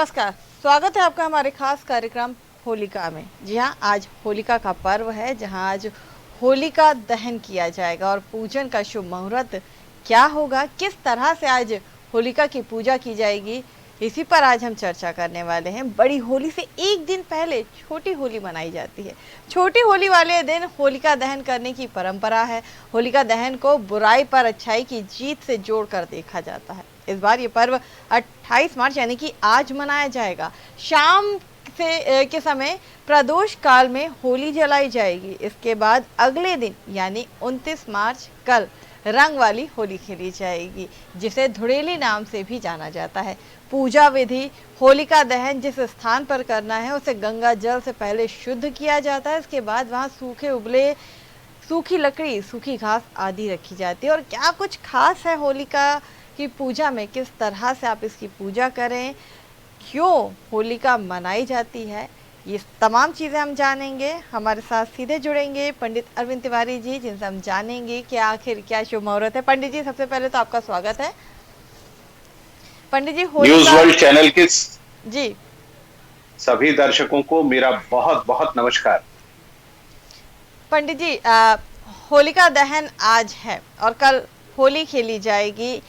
नमस्कार। स्वागत है आपका हमारे खास कार्यक्रम होलिका में। जी हाँ, आज होलिका का पर्व है, जहाँ आज होलिका दहन किया जाएगा और पूजन का शुभ मुहूर्त क्या होगा, किस तरह से आज होलिका की पूजा की जाएगी, इसी पर आज हम चर्चा करने वाले हैं। बड़ी होली से एक दिन पहले छोटी होली मनाई जाती है। छोटी होली वाले दिन होलिका दहन करने की परंपरा है। होलिका दहन को बुराई पर अच्छाई की जीत से जोड़कर देखा जाता है। इस बार ये पर्व 28 मार्च यानी कि आज मनाया जाएगा। शाम से के समय प्रदोष काल में होली जलाई जाएगी। इसके बाद अगले दिन यानी 29 मार्च कल रंग वाली होली खेली जाएगी, जिसे धुड़ेली नाम से भी जाना जाता है। पूजा विधि होलिका दहन जिस स्थान पर करना है उसे गंगा जल से पहले शुद्ध किया जाता है। इसके बाद वहाँ सूखे उबले सूखी लकड़ी, सूखी घास आदि रखी जाती है। और क्या कुछ खास है होलिका की पूजा में, किस तरह से आप इसकी पूजा करें, क्यों होलिका मनाई जाती है, ये तमाम चीज़ें हम जानेंगे। हमारे साथ सीधे जुड़ेंगे पंडित अरविंद तिवारी जी, जिनसे हम जानेंगे कि आखिर क्या शुभ मुहूर्त है। पंडित जी, सबसे पहले तो आपका स्वागत है। पंडित जी, न्यूज वर्ल्ड चैनल के जी सभी दर्शकों को मेरा बहुत बहुत नमस्कार। पंडित जी, होलिका दहन आज है और कल होली खेली जाएगी।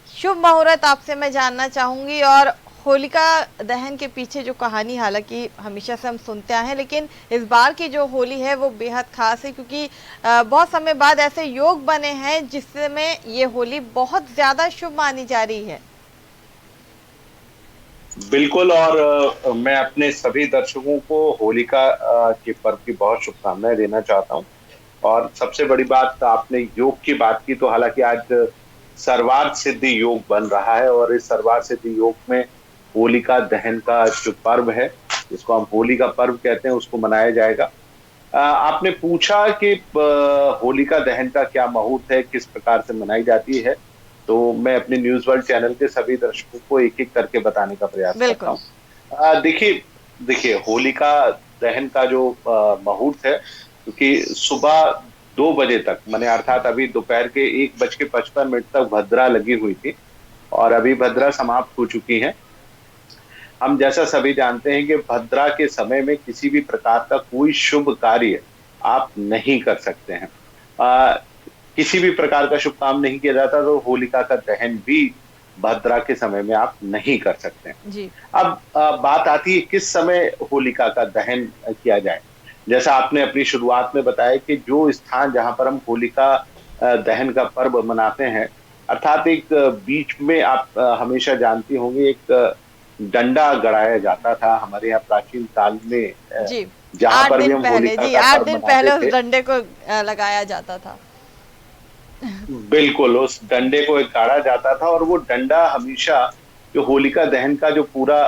शुभ मुहूर्त आपसे मैं जानना चाहूंगी, और होलिका दहन के पीछे जो कहानी, हालांकि हमेशा से हम सुनते आए हैं, लेकिन इस बार की जो होली है वो बेहद खास है, क्योंकि बहुत समय बाद ऐसे योग बने हैं जिसमें ये होली बहुत ज्यादा शुभ मानी जा रही है। बिल्कुल। और मैं अपने सभी दर्शकों को होलिका के पर्व की बहुत शुभकामनाएं देना चाहता हूं। और सबसे बड़ी बात, आपने योग की बात की, तो हालांकि आज सर्वार्थ सिद्धि योग बन रहा है, और इस सर्वार्थ सिद्धि योग में होलिका दहन का जो पर्व है, जिसको हम होली का पर्व कहते हैं, उसको मनाया जाएगा। आपने पूछा कि होलिका दहन का क्या मुहूर्त है, किस प्रकार से मनाई जाती है, तो मैं अपने न्यूज वर्ल्ड चैनल के सभी दर्शकों को एक एक करके बताने का प्रयास करता बिल्कुल। हूँ। देखिए देखिए होलिका दहन का जो मुहूर्त है, क्योंकि सुबह 2 बजे तक, मैंने अर्थात अभी दोपहर के 1:55 तक भद्रा लगी हुई थी, और अभी भद्रा समाप्त हो चुकी है। हम जैसा सभी जानते हैं कि भद्रा के समय में किसी भी प्रकार का कोई शुभ कार्य आप नहीं कर सकते हैं। किसी भी प्रकार का शुभ काम नहीं किया जाता, तो होलिका का दहन भी भद्रा के समय में आप नहीं कर सकते हैं। जी अब बात आती है किस समय होलिका का दहन किया जाए। जैसा आपने अपनी शुरुआत में बताया कि जो स्थान जहां पर हम होलिका दहन का पर्व मनाते हैं, अर्थात एक बीच में, आप हमेशा जानती होंगी, एक डंडा गड़ाया जाता था हमारे यहाँ प्राचीन काल में। जी, जहां आठ पर भी दिन हम पहले होलिका जी का 8 पर्व दिन मनाते पहले उस थे, डंडे को लगाया जाता था। बिल्कुल उस डंडे को एक गाड़ा जाता था, और वो डंडा हमेशा जो होलिका दहन का जो पूरा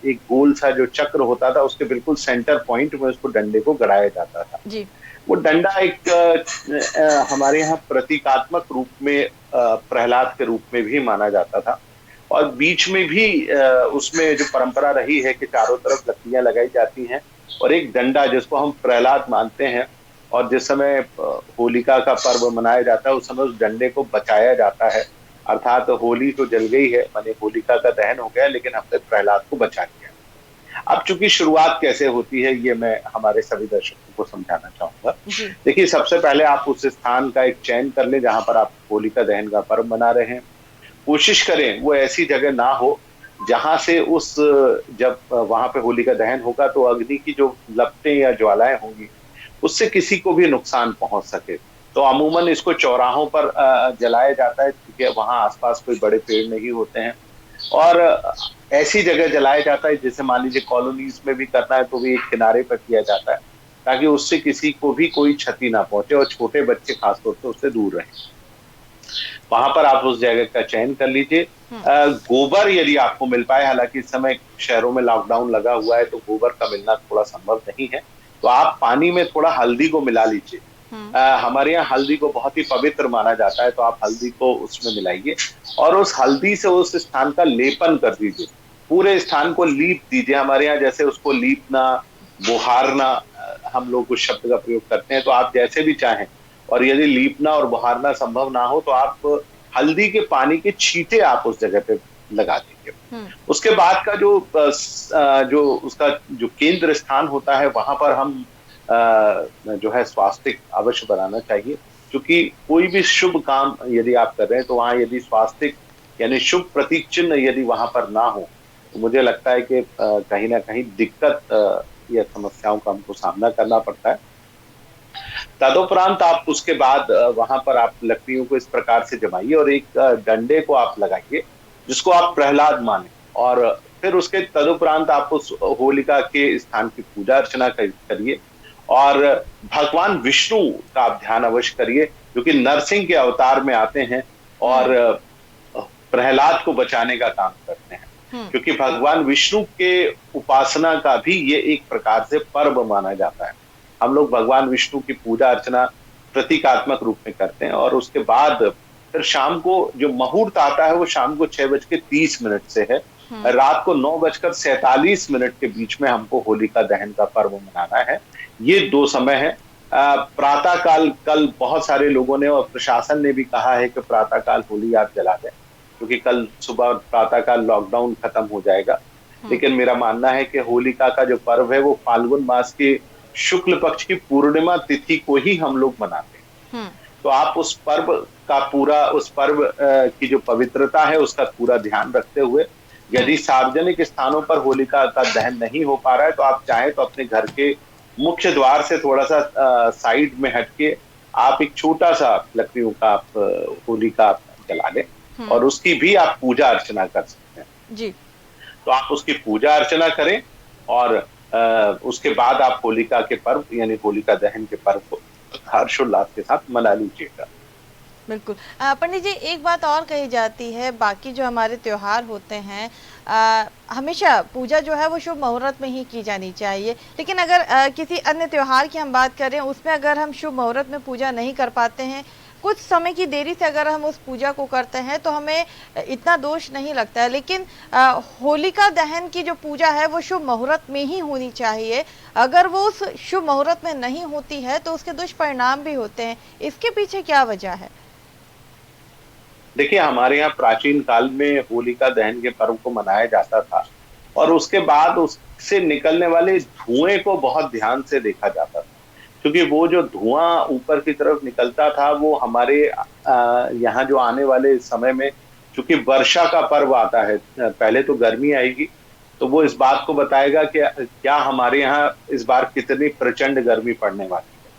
एक गोल सा जो चक्र होता था, उसके बिल्कुल सेंटर पॉइंट में उसको डंडे को गड़ाया जाता था। जी वो डंडा एक हमारे यहाँ प्रतीकात्मक रूप में प्रहलाद के रूप में भी माना जाता था। और बीच में भी उसमें जो परंपरा रही है कि चारों तरफ लकड़ियां लगाई जाती हैं, और एक डंडा जिसको हम प्रहलाद मानते हैं, और जिस समय होलिका का पर्व मनाया जाता है, उस समय उस डंडे को बचाया जाता है। अर्थात होली तो जल गई है, माने होलिका का दहन हो गया, लेकिन हमने प्रहलाद को बचा लिया। अब चूंकि शुरुआत कैसे होती है, ये मैं हमारे सभी दर्शकों को समझाना चाहूंगा। जी देखिए, सबसे पहले आप उस स्थान का एक चयन कर लें जहां पर आप होलिका दहन का पर्व मना रहे हैं। कोशिश करें वो ऐसी जगह ना हो जहां से उस जब वहां पे होली का दहन होगा, तो अग्नि की जो लपटें या ज्वालाएं होंगी, उससे किसी को भी नुकसान पहुंच सके। तो अमूमन इसको चौराहों पर जलाया जाता है, क्योंकि वहां आसपास कोई बड़े पेड़ नहीं होते हैं। और ऐसी जगह जलाया जाता है, जैसे मान लीजिए कॉलोनीज में भी करना है, तो भी एक किनारे पर किया जाता है, ताकि उससे किसी को भी कोई क्षति ना पहुंचे, और छोटे बच्चे खासतौर से उससे दूर रहें। वहां पर आप उस जगह का चयन कर लीजिए। गोबर यदि आपको मिल पाए, हालांकि इस समय शहरों में लॉकडाउन लगा हुआ है, तो गोबर का मिलना थोड़ा संभव नहीं है, तो आप पानी में थोड़ा हल्दी को मिला लीजिए। हमारे यहाँ हल्दी को बहुत ही पवित्र माना जाता है, तो आप हल्दी को उसमें मिलाइए, और उस हल्दी से उस स्थान का लेपन कर दीजिए। पूरे स्थान को लीप दीजिए। हमारे यहाँ जैसे उसको लीपना, बुहारना, हम लोग उस शब्द का प्रयोग करते हैं, तो आप जैसे भी चाहें। और यदि लीपना और बुहारना संभव ना हो, तो आप हल्दी के पानी के छींटे आप उस जगह पे लगा दें। हम्म। उसके बाद का जो उसका जो केंद्र स्थान होता है वहां पर हम जो है स्वास्तिक अवश्य बनाना चाहिए, क्योंकि कोई भी शुभ काम यदि आप कर रहे हैं तो वहां यदि स्वास्तिक यानी शुभ प्रतीक चिन्ह यदि वहां पर ना हो तो मुझे लगता है कि कहीं ना कहीं दिक्कत या समस्याओं का हमको सामना करना पड़ता है। तदुपरांत आप उसके बाद वहां पर आप लकड़ियों को इस प्रकार से जमाइए और एक डंडे को आप लगाइए जिसको आप प्रहलाद माने, और फिर उसके तदुपरांत आप उस होलिका के स्थान की पूजा अर्चना करिए और भगवान विष्णु का आप ध्यान अवश्य करिए, जो कि नरसिंह के अवतार में आते हैं और हम्म। प्रहलाद को बचाने का काम करते हैं। हम्म। क्योंकि भगवान विष्णु के उपासना का भी ये एक प्रकार से पर्व माना जाता है। हम लोग भगवान विष्णु की पूजा अर्चना प्रतीकात्मक रूप में करते हैं और उसके बाद फिर शाम को जो मुहूर्त आता है वो शाम को 6:30 से है। हम्म। रात को 9:47 के बीच में हमको होलिका दहन का पर्व मनाना है। ये दो समय है। प्रातः काल कल बहुत सारे लोगों ने और प्रशासन ने भी कहा है कि प्रातः काल होली आप जला दें, क्योंकि कल सुबह प्रातः काल लॉकडाउन खत्म हो जाएगा। हम्म। लेकिन मेरा मानना है कि होलिका का जो पर्व है वो फाल्गुन मास के शुक्ल पक्ष की पूर्णिमा तिथि को ही हम लोग मनाते हैं। हम्म। तो आप उस पर्व की जो पवित्रता है उसका पूरा ध्यान रखते हुए यदि सार्वजनिक स्थानों पर होलिका का दहन नहीं हो पा रहा है तो आप चाहे तो अपने घर के मुख्य द्वार से थोड़ा सा साइड में हटके आप एक छोटा सा लकड़ियों का आप होलिका जला लें हम्म। और उसकी भी आप पूजा अर्चना कर सकते हैं। जी। तो आप उसकी पूजा अर्चना करें और उसके बाद आप होलिका के पर्व यानी होलिका दहन के पर्व को हर्षोल्लास के साथ मना लीजिएगा। बिल्कुल। पंडित जी, एक बात और कही जाती है, बाकी जो हमारे त्योहार होते हैं हमेशा पूजा जो है वो शुभ मुहूर्त में ही की जानी चाहिए, लेकिन अगर किसी अन्य त्योहार की हम बात करें उसमें अगर हम शुभ मुहूर्त में पूजा नहीं कर पाते हैं, कुछ समय की देरी से अगर हम उस पूजा को करते हैं तो हमें इतना दोष नहीं लगता है, लेकिन होलिका दहन की जो पूजा है वो शुभ मुहूर्त में ही होनी चाहिए। अगर वो उस शुभ मुहूर्त में नहीं होती है तो उसके दुष्परिणाम भी होते हैं, इसके पीछे क्या वजह है? देखिए, हमारे यहाँ प्राचीन काल में होलिका दहन के पर्व को मनाया जाता था और उसके बाद उससे निकलने वाले धुएं को बहुत ध्यान से देखा जाता था, क्योंकि वो जो धुआं ऊपर की तरफ निकलता था वो हमारे यहाँ जो आने वाले समय में, चूंकि वर्षा का पर्व आता है, पहले तो गर्मी आएगी तो वो इस बात को बताएगा कि क्या हमारे यहाँ इस बार कितनी प्रचंड गर्मी पड़ने वाली है,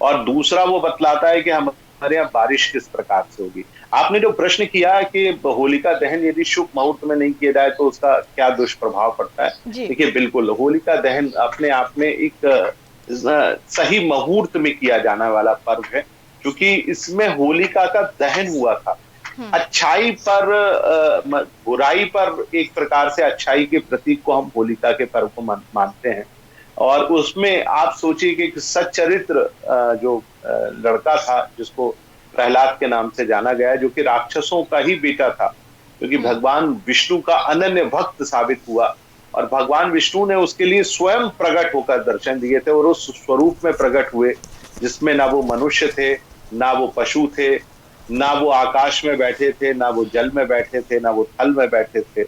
और दूसरा वो बतलाता है कि हमारे यहाँ बारिश किस प्रकार से होगी। आपने जो प्रश्न किया कि होलिका दहन यदि शुभ मुहूर्त में नहीं किया जाए तो उसका क्या दुष्प्रभाव पड़ता है, जी। देखिए बिल्कुल होलिका दहन अपने आप में एक सही मुहूर्त में किया जाने वाला पर्व है, क्योंकि इसमें होलिका का दहन हुआ था। अच्छाई पर बुराई पर एक प्रकार से अच्छाई के प्रतीक को हम होलिका के पर्व को मानते हैं। और उसमें आप सोचिए कि एक सच्चरित्र जो लड़का था जिसको प्रहलाद के नाम से जाना गया, जो कि राक्षसों का ही बेटा था, क्योंकि भगवान विष्णु का अनन्य भक्त साबित हुआ और भगवान विष्णु ने उसके लिए स्वयं प्रकट होकर दर्शन दिए थे और उस स्वरूप में प्रकट हुए जिसमें ना वो मनुष्य थे, ना वो पशु थे, ना वो आकाश में बैठे थे, ना वो जल में बैठे थे, ना वो थल में बैठे थे,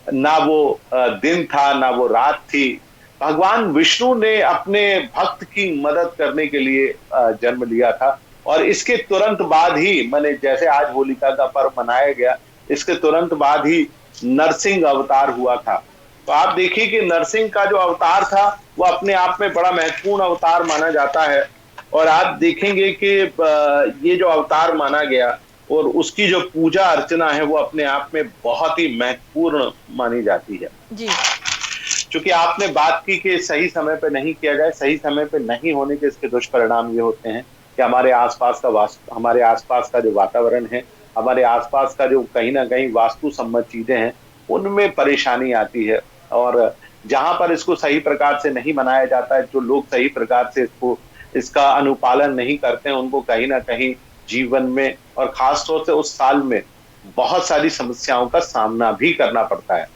ना वो दिन था, ना वो रात थी। भगवान विष्णु ने अपने भक्त की मदद करने के लिए जन्म लिया था और इसके तुरंत बाद ही, माने जैसे आज होलिका का पर्व मनाया गया, इसके तुरंत बाद ही नरसिंह अवतार हुआ था। तो आप देखिए कि नरसिंह का जो अवतार था वो अपने आप में बड़ा महत्वपूर्ण अवतार माना जाता है और आप देखेंगे कि ये जो अवतार माना गया और उसकी जो पूजा अर्चना है वो अपने आप में बहुत ही महत्वपूर्ण मानी जाती है। जी। क्योंकि आपने बात की कि सही समय पे नहीं किया जाए, सही समय पे नहीं होने के इसके दुष्परिणाम ये होते हैं कि हमारे आसपास का जो वातावरण है, हमारे आसपास का जो कहीं ना कहीं वास्तु सम्मत चीजें हैं, उनमें परेशानी आती है। और जहां पर इसको सही प्रकार से नहीं मनाया जाता है, जो लोग सही प्रकार से इसका अनुपालन नहीं करते हैं, उनको कहीं ना कहीं जीवन में और खासतौर से उस साल में बहुत सारी समस्याओं का सामना भी करना पड़ता है।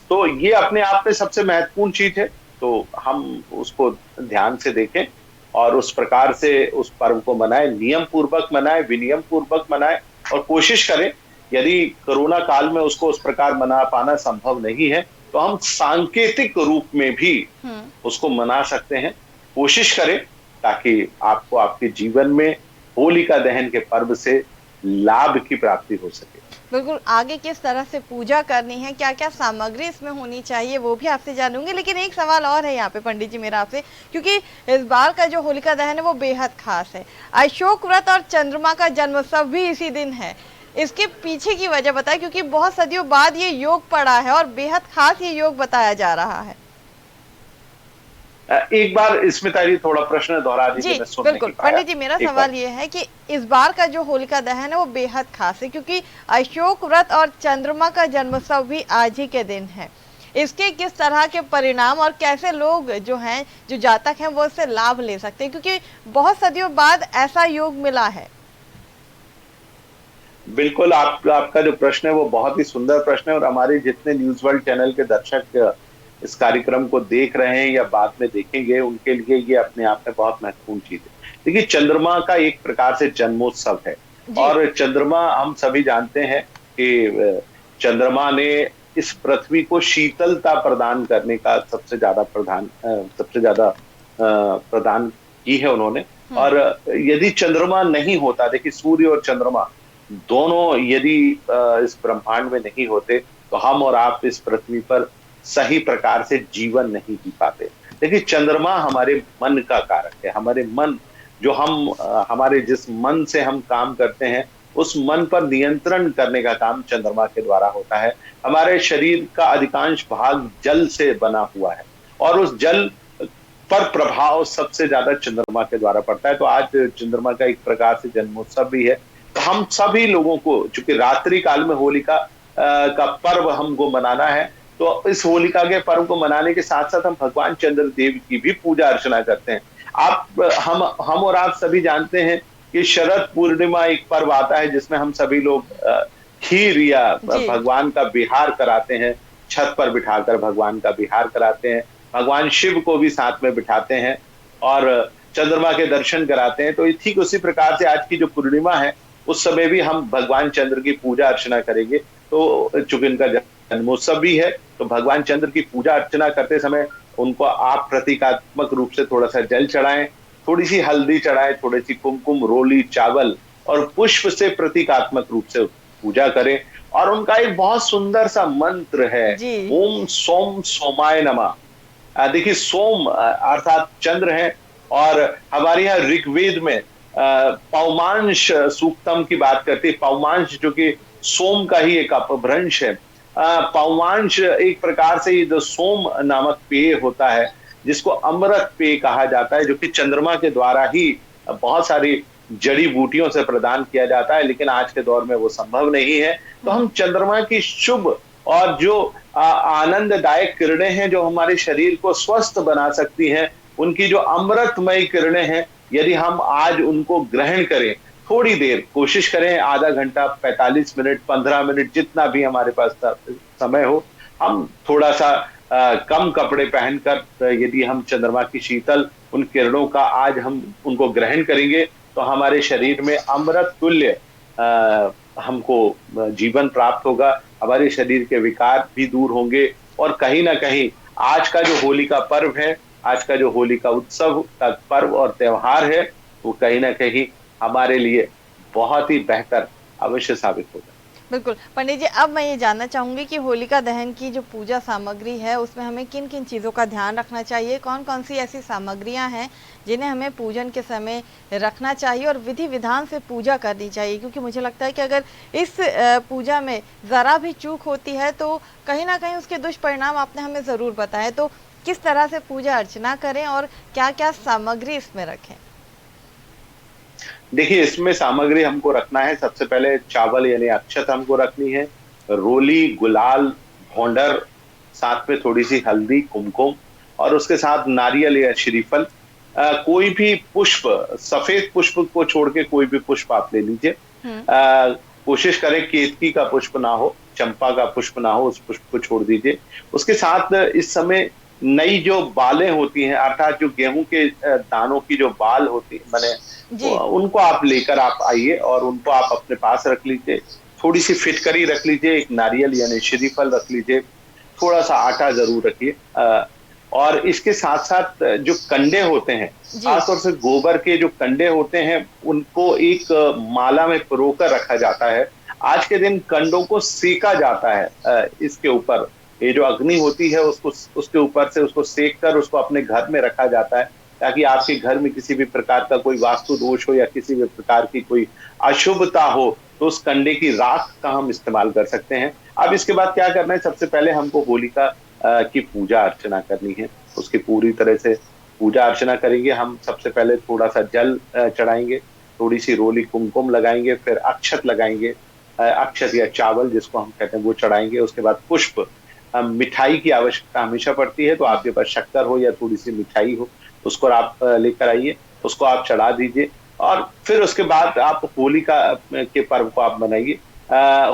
तो ये अपने आप में सबसे महत्वपूर्ण चीज है, तो हम उसको ध्यान से देखें और उस प्रकार से उस पर्व को मनाएं, नियम पूर्वक मनाएं, विनियम पूर्वक मनाएं और कोशिश करें यदि कोरोना काल में उसको उस प्रकार मना पाना संभव नहीं है, तो हम सांकेतिक रूप में भी हम्म। उसको मना सकते हैं। कोशिश करें ताकि आपको आपके जीवन में होलिका दहन के पर्व से लाभ की प्राप्ति हो सके। बिल्कुल, आगे किस तरह से पूजा करनी है, क्या-क्या सामग्री इसमें होनी चाहिए, वो भी आपसे जानूँगी। लेकिन एक सवाल और है यहाँ पे पंडित जी मेरा आपसे, क्योंकि इस बार का जो होलिका दहन है वो बेहद खास है। अशोक व्रत और चंद्रमा का जन्मोत्सव भी इसी दिन है। इसके पीछे की वजह बताएं, क्योंकि बहुत सदियों बाद ये योग पड़ा है और बेहद खास ये योग बताया जा रहा है। एक बार स्मिता जी थोड़ा प्रश्न दोहरा जी दीजिए, मैं सुन बिल्कुल नहीं पाया। पंडित जी, मेरा एक बार। सवाल ये है कि इस बार का जो होलिका दहन है वो बेहद खास है, क्योंकि अशोक व्रत और चंद्रमा का जन्मोत्सव भी आज ही के दिन है। इसके किस तरह के परिणाम और कैसे लोग जो हैं, जो जातक हैं, वो इससे लाभ ले सकते हैं, क्योंकि बहुत सदियों बाद ऐसा योग मिला है। बिल्कुल, आपका जो प्रश्न है वो बहुत ही सुंदर प्रश्न है, और हमारे जितने न्यूज वर्ल्ड चैनल के दर्शक इस कार्यक्रम को देख रहे हैं या बाद में देखेंगे, उनके लिए ये अपने आप में बहुत महत्वपूर्ण चीज है। देखिए, चंद्रमा का एक प्रकार से जन्मोत्सव है, जी। और चंद्रमा हम सभी जानते हैं कि चंद्रमा ने इस पृथ्वी को शीतलता प्रदान करने का सबसे ज्यादा प्रदान की है उन्होंने। और यदि चंद्रमा नहीं होता, देखिए सूर्य और चंद्रमा दोनों यदि इस ब्रह्मांड में नहीं होते, तो हम और आप इस पृथ्वी पर सही प्रकार से जीवन नहीं जी पाते। देखिए, चंद्रमा हमारे मन का कारक है। हमारे मन, जो हमारे जिस मन से हम काम करते हैं, उस मन पर नियंत्रण करने का काम चंद्रमा के द्वारा होता है। हमारे शरीर का अधिकांश भाग जल से बना हुआ है, और उस जल पर प्रभाव सबसे ज्यादा चंद्रमा के द्वारा पड़ता है। तो आज चंद्रमा का एक प्रकार से जन्मोत्सव भी है। तो हम सभी लोगों को, चूंकि रात्रि काल में होलिका का पर्व हमको मनाना है, तो इस होलिका के पर्व को मनाने के साथ साथ हम भगवान चंद्रदेव की भी पूजा अर्चना करते हैं। हम और आप सभी जानते हैं कि शरद पूर्णिमा एक पर्व आता है, जिसमें हम सभी लोग खीर या जी। भगवान का विहार कराते हैं। छत पर बिठाकर भगवान का विहार कराते हैं, भगवान शिव को भी साथ में बिठाते हैं, और चंद्रमा के दर्शन कराते हैं। तो ठीक उसी प्रकार से आज की जो पूर्णिमा है, उस समय भी हम भगवान चंद्र की पूजा अर्चना करेंगे। तो चूंकि इनका जन्मोत्सव भी है, तो भगवान चंद्र की पूजा अर्चना करते समय उनको आप प्रतीकात्मक रूप से थोड़ा सा जल चढ़ाएं, थोड़ी सी हल्दी चढ़ाएं, थोड़ी सी कुमकुम, रोली, चावल और पुष्प से प्रतीकात्मक रूप से पूजा करें। और उनका एक बहुत सुंदर सा मंत्र है, जी। ओम सोम सोमाय नमः। देखिए, सोम अर्थात चंद्र है, और हमारे यहाँ ऋग्वेद में पौमांश सूक्तम की बात करती है। पौमांश जो कि सोम का ही एक अपभ्रंश है। पौमांश एक प्रकार से जो सोम नामक पेय होता है, जिसको अमृत पेय कहा जाता है, जो कि चंद्रमा के द्वारा ही बहुत सारी जड़ी बूटियों से प्रदान किया जाता है, लेकिन आज के दौर में वो संभव नहीं है। तो हम चंद्रमा की शुभ और जो आनंददायक किरणें हैं, जो हमारे शरीर को स्वस्थ बना सकती हैं, उनकी जो अमृतमय किरणें हैं, यदि हम आज उनको ग्रहण करें, थोड़ी देर कोशिश करें, आधा घंटा, 45 मिनट, 15 मिनट, जितना भी हमारे पास समय हो, हम थोड़ा सा कम कपड़े पहनकर यदि हम चंद्रमा की शीतल उन किरणों का आज हम उनको ग्रहण करेंगे, तो हमारे शरीर में अमृत तुल्य हमको जीवन प्राप्त होगा। हमारे शरीर के विकार भी दूर होंगे, और कहीं ना कहीं आज का जो होली का पर्व है, आज का जो होली का उत्सव का पर्व और त्योहार है, वो कहीं ना कहीं हमारे लिए बहुत ही बेहतर अवश्य साबित होगा। बिल्कुल पंडित जी, अब मैं ये जानना चाहूंगी कि होलिका दहन की जो पूजा सामग्री है, उसमें हमें किन किन चीज़ों का ध्यान रखना चाहिए, कौन कौन सी ऐसी सामग्रियां हैं जिन्हें हमें पूजन के समय रखना चाहिए और विधि विधान से पूजा करनी चाहिए, क्योंकि मुझे लगता है कि अगर इस पूजा में ज़रा भी चूक होती है तो कहीं ना कहीं उसके दुष्परिणाम आपने हमें ज़रूर बताए। तो किस तरह से पूजा अर्चना करें और क्या क्या सामग्री इसमें रखें? देखिए, इसमें सामग्री हमको रखना है, सबसे पहले चावल यानी अक्षत हमको रखनी है, रोली, गुलाल, भौंडर, साथ में थोड़ी सी हल्दी, कुमकुम, और उसके साथ नारियल या श्रीफल। कोई भी पुष्प, सफेद पुष्प को छोड़ के कोई भी पुष्प आप ले लीजिए। कोशिश करें केतकी का पुष्प ना हो, चंपा का पुष्प ना हो, उस पुष्प को छोड़ दीजिए। उसके साथ इस समय नई जो बालें होती हैं, अर्थात जो गेहूं के दानों की जो बाल होती है, मैंने जी। उनको आप लेकर आप आइए और उनको आप अपने पास रख लीजिए। थोड़ी सी फिटकरी रख लीजिए, एक नारियल यानी श्रीफल रख लीजिए, थोड़ा सा आटा जरूर रखिए। और इसके साथ साथ जो कंडे होते हैं, जी। खासतौर से गोबर के जो कंडे होते हैं, उनको एक माला में पिरोकर रखा जाता है। आज के दिन कंडों को सेका जाता है, इसके ऊपर ये जो अग्नि होती है उसको, उसके ऊपर से उसको सेक कर उसको अपने घर में रखा जाता है, ताकि आपके घर में किसी भी प्रकार का कोई वास्तु दोष हो या किसी भी प्रकार की कोई अशुभता हो, तो उस कंडे की राख का हम इस्तेमाल कर सकते हैं। अब इसके बाद क्या करना है, सबसे पहले हमको होलिका की पूजा अर्चना करनी है। उसकी पूरी तरह से पूजा अर्चना करेंगे। हम सबसे पहले थोड़ा सा जल चढ़ाएंगे, थोड़ी सी रोली कुमकुम लगाएंगे, फिर अक्षत लगाएंगे, अक्षत या चावल जिसको हम कहते हैं वो चढ़ाएंगे। उसके बाद पुष्प, मिठाई की आवश्यकता हमेशा पड़ती है, तो आपके पास शक्कर हो या थोड़ी सी मिठाई हो, उसको आप लेकर आइए, उसको आप चढ़ा दीजिए। और फिर उसके बाद आप होली का के पर्व को आप मनाइए।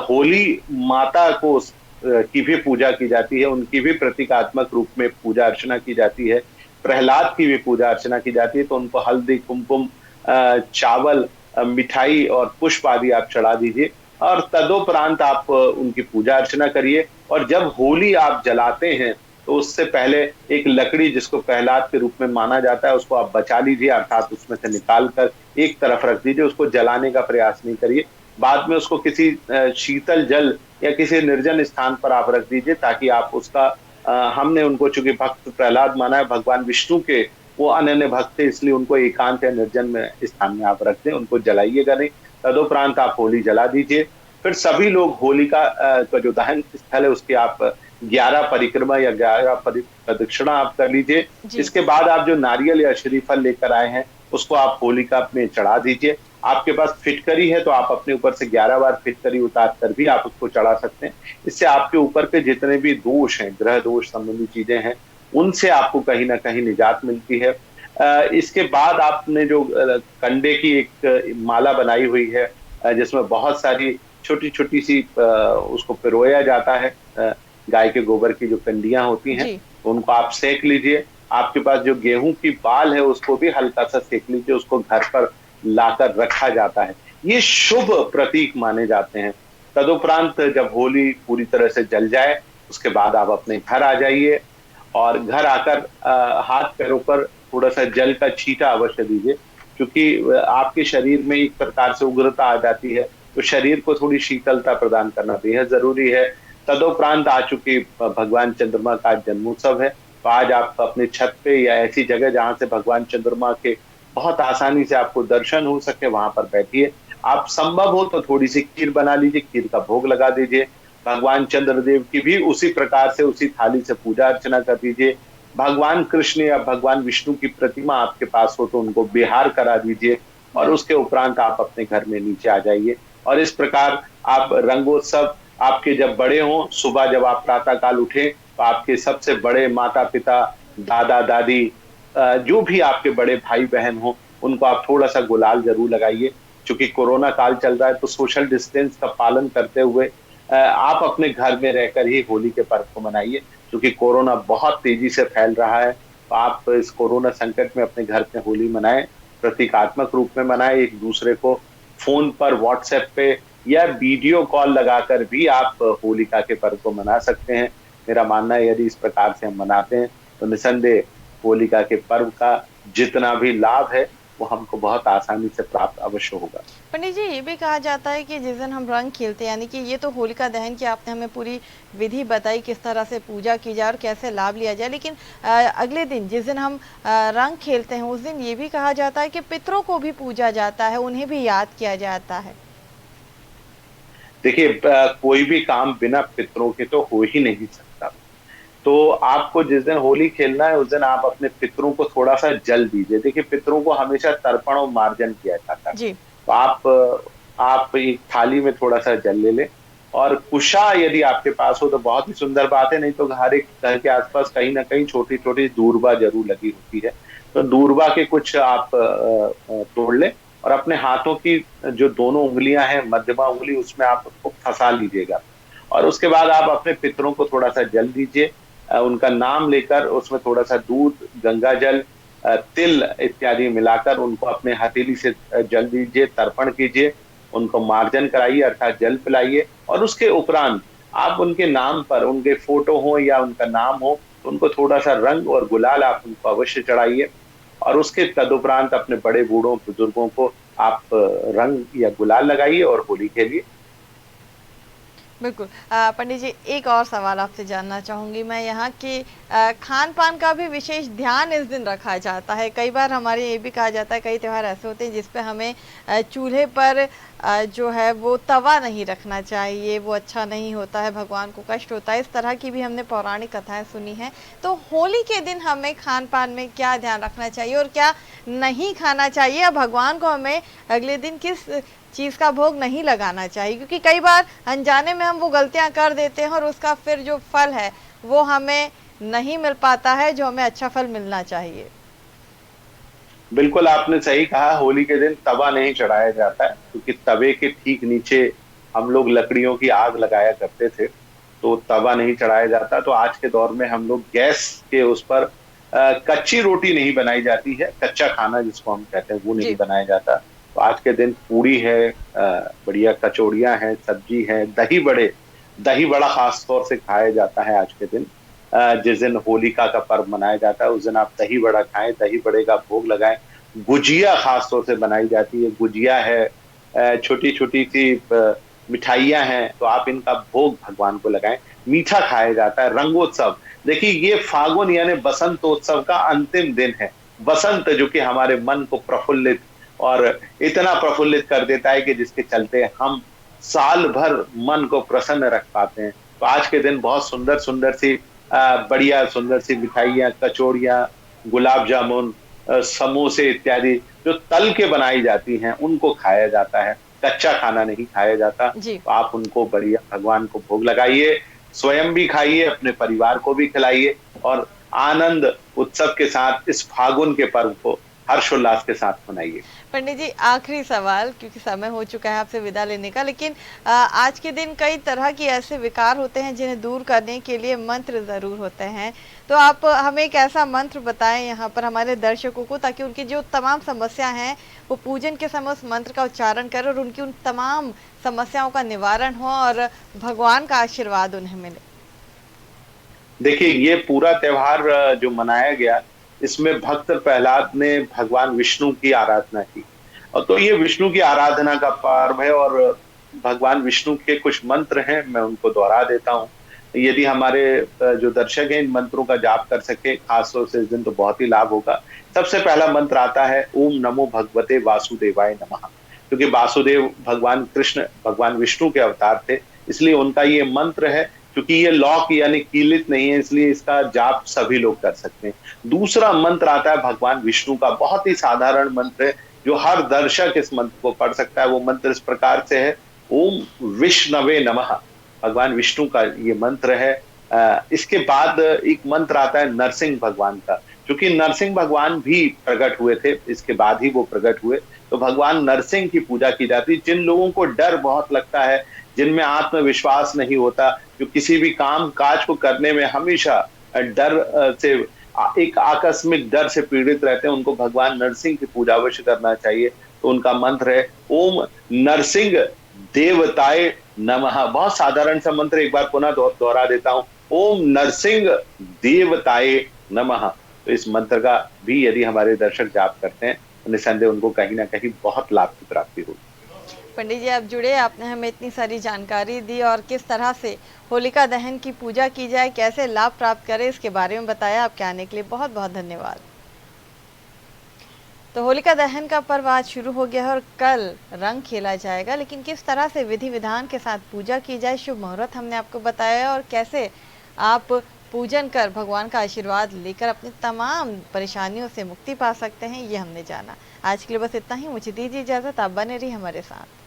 होली माता को की भी पूजा की जाती है, उनकी भी प्रतीकात्मक रूप में पूजा अर्चना की जाती है। प्रहलाद की भी पूजा अर्चना की जाती है, तो उनको हल्दी कुमकुम, चावल, मिठाई और पुष्प आदि आप चढ़ा दीजिए, और तदोपरांत आप उनकी पूजा अर्चना करिए। और जब होली आप जलाते हैं, तो उससे पहले एक लकड़ी जिसको प्रहलाद के रूप में माना जाता है, उसको आप बचा लीजिए, अर्थात उसमें से निकाल कर एक तरफ रख दीजिए, उसको जलाने का प्रयास नहीं करिए। बाद में उसको किसी शीतल जल या किसी निर्जन स्थान पर आप रख दीजिए, ताकि आप उसका हमने उनको, चूंकि भक्त प्रहलाद माना है भगवान विष्णु के, वो अनन्य भक्त थे, इसलिए उनको एकांत या निर्जन में स्थान में आप रख दें, उनको जलाइएगा नहीं। तदुपरांत आप होली जला दीजिए। फिर सभी लोग होली का जो दहन स्थल है उसकी आप 11 परिक्रमा या 11 प्रदक्षिणा आप कर लीजिए। जी। इसके बाद आप जो नारियल या श्रीफल लेकर आए हैं, उसको आप होलिका में चढ़ा दीजिए। आपके पास फिटकरी है तो आप अपने ऊपर से 11 बार फिटकरी उतार कर भी आप उसको चढ़ा सकते हैं। इससे आपके ऊपर के जितने भी दोष हैं, ग्रह दोष संबंधी चीजें हैं, उनसे आपको कहीं ना कहीं निजात मिलती है। इसके बाद आपने जो कंडे की एक माला बनाई हुई है, जिसमें बहुत सारी छोटी छोटी सी उसको पिरोया जाता है, गाय के गोबर की जो कंडियां होती हैं, जी। उनको आप सेक लीजिए। आपके पास जो गेहूं की बाल है उसको भी हल्का सा सेक लीजिए, उसको घर पर लाकर रखा जाता है। ये शुभ प्रतीक माने जाते हैं। तदुपरांत जब होली पूरी तरह से जल जाए, उसके बाद आप अपने घर आ जाइए, और घर आकर हाथ पैरों पर थोड़ा सा जल का छींटा अवश्य दीजिए, क्योंकि आपके शरीर में एक प्रकार से उग्रता आ जाती है, तो शरीर को थोड़ी शीतलता प्रदान करना बेहद जरूरी है। तदोपरांत आ चुकी भगवान चंद्रमा का जन्मोत्सव है, तो आज आप अपने छत पे या ऐसी जगह जहां से भगवान चंद्रमा के बहुत आसानी से आपको दर्शन हो सके, वहां पर बैठिए। आप संभव हो तो थोड़ी सी खीर बना लीजिए, खीर का भोग लगा दीजिए। भगवान चंद्रदेव की भी उसी प्रकार से उसी थाली से पूजा अर्चना कर दीजिए। भगवान कृष्ण या भगवान विष्णु की प्रतिमा आपके पास हो तो उनको बिहार करा दीजिए, और उसके उपरांत आप अपने घर में नीचे आ जाइए। और इस प्रकार आप रंगोत्सव, आपके जब बड़े हों, सुबह जब आप प्रातः काल उठे, तो आपके सबसे बड़े माता पिता, दादा दादी, जो भी आपके बड़े भाई बहन हो, उनको आप थोड़ा सा गुलाल जरूर लगाइए। क्योंकि कोरोना काल चल रहा है, तो सोशल डिस्टेंस का पालन करते हुए आप अपने घर में रहकर ही होली के पर्व को मनाइए। क्योंकि कोरोना बहुत तेजी से फैल रहा है, तो आप इस कोरोना संकट में अपने घर में होली मनाएं, प्रतीकात्मक रूप में मनाएं। एक दूसरे को फोन पर, व्हाट्सएप पे या वीडियो कॉल लगाकर भी आप होलिका के पर्व को मना सकते हैं। मेरा मानना है यदि इस प्रकार से हम मनाते हैं, तो निसंदेह होलिका के पर्व का जितना भी लाभ है वो हमको बहुत आसानी से प्राप्त अवश्य होगा। पंडित जी, ये भी कहा जाता है कि जिस दिन हम रंग खेलते हैं, यानी कि ये तो होलिका दहन की आपने हमें पूरी विधि बताई, किस तरह से पूजा की जाए और कैसे लाभ लिया जाए, लेकिन अगले दिन जिस दिन हम रंग खेलते हैं, उस दिन ये भी कहा जाता है कि पितरों को भी पूजा जाता है, उन्हें भी याद किया जाता है। देखिए, कोई भी काम बिना पितरों के तो हो ही नहीं सकता। तो आपको जिस दिन होली खेलना है, उस दिन आप अपने पितरों को थोड़ा सा जल दीजिए। देखिए, पितरों को हमेशा तर्पण और मार्जन किया जाता है। जी। तो आप एक थाली में थोड़ा सा जल ले लें, और कुशा यदि आपके पास हो तो बहुत ही सुंदर बात है, नहीं तो हर एक घर के आसपास कहीं ना कहीं छोटी छोटी दूर्बा जरूर लगी होती है। तो दूर्बा के कुछ आप तोड़ लें, और अपने हाथों की जो दोनों उंगलियां हैं, मध्यमा उंगली, उसमें आप उसको फंसा लीजिएगा। और उसके बाद आप अपने पितरों को थोड़ा सा जल दीजिए, उनका नाम लेकर उसमें थोड़ा सा दूध, गंगा जल, तिल इत्यादि मिलाकर उनको अपने हथेली से जल दीजिए, तर्पण कीजिए। उनको मार्जन कराइए अर्थात जल पिलाइए, और उसके उपरांत आप उनके नाम पर उनके फोटो हो या उनका नाम हो तो उनको थोड़ा सा रंग और गुलाल आप उनको अवश्य चढ़ाइए। और उसके तदुपरांत अपने बड़े बूढ़ों बुजुर्गों को आप रंग या गुलाल लगाइए और होली खेलिए। बिल्कुल। पंडित जी, एक और सवाल आपसे जानना चाहूँगी मैं यहाँ कि खान-पान का भी विशेष ध्यान इस दिन रखा जाता है। कई बार हमारे ये भी कहा जाता है, कई त्योहार ऐसे होते हैं जिस पे हमें चूल्हे पर जो है वो तवा नहीं रखना चाहिए, वो अच्छा नहीं होता है, भगवान को कष्ट होता है। इस तरह की भी हमने पौराणिक कथाएँ सुनी हैं। तो होली के दिन हमें खान-पान में क्या ध्यान रखना चाहिए और क्या नहीं खाना चाहिए, या भगवान को हमें अगले दिन किस चीज़ का भोग नहीं लगाना चाहिए? क्योंकि कई बार अनजाने में हम वो गलतियाँ कर देते हैं और उसका फिर जो फल है वो हमें नहीं मिल पाता है, जो हमें अच्छा फल मिलना चाहिए। बिल्कुल आपने सही कहा, होली के दिन तवा नहीं चढ़ाया जाता है क्योंकि तवे के ठीक नीचे हम लोग लकड़ियों की आग लगाया करते थे, तो तवा नहीं चढ़ाया जाता। तो आज के दौर में हम लोग गैस के उस पर कच्ची रोटी नहीं बनाई जाती है, कच्चा खाना जिसको हम कहते हैं वो नहीं जी। बनाया जाता। तो आज के दिन पूरी है, बढ़िया कचौड़ियां हैं, सब्जी है, दही बड़ा खास तौर से खाया जाता है आज के दिन। जिस दिन होलिका का पर्व मनाया जाता है उस दिन आप दही बड़ा खाएं, दही बड़े का भोग लगाएं। गुजिया खास तौर से बनाई जाती है, गुजिया है, छोटी छोटी सी मिठाइयां हैं, तो आप इनका भोग भगवान को लगाएं। मीठा खाया जाता है। रंगोत्सव, देखिए ये फागुन यानी बसंतोत्सव का अंतिम दिन है। बसंत जो कि हमारे मन को प्रफुल्लित और इतना प्रफुल्लित कर देता है कि जिसके चलते हम साल भर मन को प्रसन्न रख पाते हैं। तो आज के दिन बहुत सुंदर सुंदर सी बढ़िया सुंदर सी मिठाइयाँ, कचौड़ियाँ, गुलाब जामुन, समोसे इत्यादि जो तल के बनाई जाती हैं उनको खाया जाता है। कच्चा खाना नहीं खाया जाता। जी। तो आप उनको बढ़िया भगवान को भोग लगाइए, स्वयं भी खाइए, अपने परिवार को भी खिलाइए, और आनंद उत्सव के साथ इस फागुन के पर्व को हर्षोल्लास के साथ मनाइए। पंडित जी, आखिरी सवाल, क्योंकि समय हो चुका है आपसे विदा लेने का, लेकिन आज के दिन कई तरह के ऐसे विकार होते हैं जिन्हें दूर करने के लिए मंत्र ज़रूर होते हैं। तो आप हमें एक ऐसा मंत्र बताएं यहाँ पर हमारे दर्शकों को, ताकि उनकी जो तमाम समस्या हैं वो पूजन के समय उस मंत्र का उच्चारण करें और उनकी उन तमाम समस्याओं का निवारण हो और भगवान का आशीर्वाद उन्हें मिले। देखिए ये पूरा त्योहार जो मनाया गया, इसमें भक्त प्रहलाद ने भगवान विष्णु की आराधना की, और तो ये विष्णु की आराधना का पर्व है। और भगवान विष्णु के कुछ मंत्र हैं, मैं उनको दोहरा देता हूँ। यदि हमारे जो दर्शक हैं इन मंत्रों का जाप कर सके खासतौर से इस दिन, तो बहुत ही लाभ होगा। सबसे पहला मंत्र आता है, ओम नमो भगवते वासुदेवाय नमः। क्योंकि वासुदेव भगवान कृष्ण भगवान विष्णु के अवतार थे, इसलिए उनका ये मंत्र है। क्योंकि ये लॉक यानी कीलित नहीं है, इसलिए इसका जाप सभी लोग कर सकते हैं। दूसरा मंत्र आता है भगवान विष्णु का, बहुत ही साधारण मंत्र है जो हर दर्शक इस मंत्र को पढ़ सकता है। वो मंत्र इस प्रकार से है, ओम विष्णवे नमः। भगवान विष्णु का ये मंत्र है। इसके बाद एक मंत्र आता है नरसिंह भगवान का, क्योंकि नरसिंह भगवान भी प्रकट हुए थे, इसके बाद ही वो प्रकट हुए। तो भगवान नरसिंह की पूजा की जाती है। जिन लोगों को डर बहुत लगता है, जिनमें आत्मविश्वास नहीं होता, जो किसी भी काम काज को करने में हमेशा डर से एक आकस्मिक डर से पीड़ित रहते हैं, उनको भगवान नरसिंह की पूजा अवश्य करना चाहिए। तो उनका मंत्र है, ओम नरसिंह देवताय नमः। बहुत साधारण सा मंत्र, एक बार पुनः दोहरा देता हूं, ओम नरसिंह देवताय नमः। तो इस मंत्र का भी यदि हमारे दर्शक जाप करते हैं तो निसंदेह उनको कहीं ना कहीं बहुत लाभ की प्राप्ति होगी। पंडित जी, आप जुड़े, आपने हमें इतनी सारी जानकारी दी और किस तरह से होलिका दहन की पूजा की जाए, कैसे लाभ प्राप्त करें, इसके बारे में बताया। आपके आने के लिए बहुत बहुत धन्यवाद। तो होलिका दहन का पर्व आज शुरू हो गया है और कल रंग खेला जाएगा, लेकिन किस तरह से विधि विधान के साथ पूजा की जाए, शुभ मुहूर्त हमने आपको बताया, और कैसे आप पूजन कर भगवान का आशीर्वाद लेकर अपनी तमाम परेशानियों से मुक्ति पा सकते हैं, ये हमने जाना। आज के लिए बस इतना ही, मुझे दीजिए इजाज़त, आप बने रहिए हमारे साथ।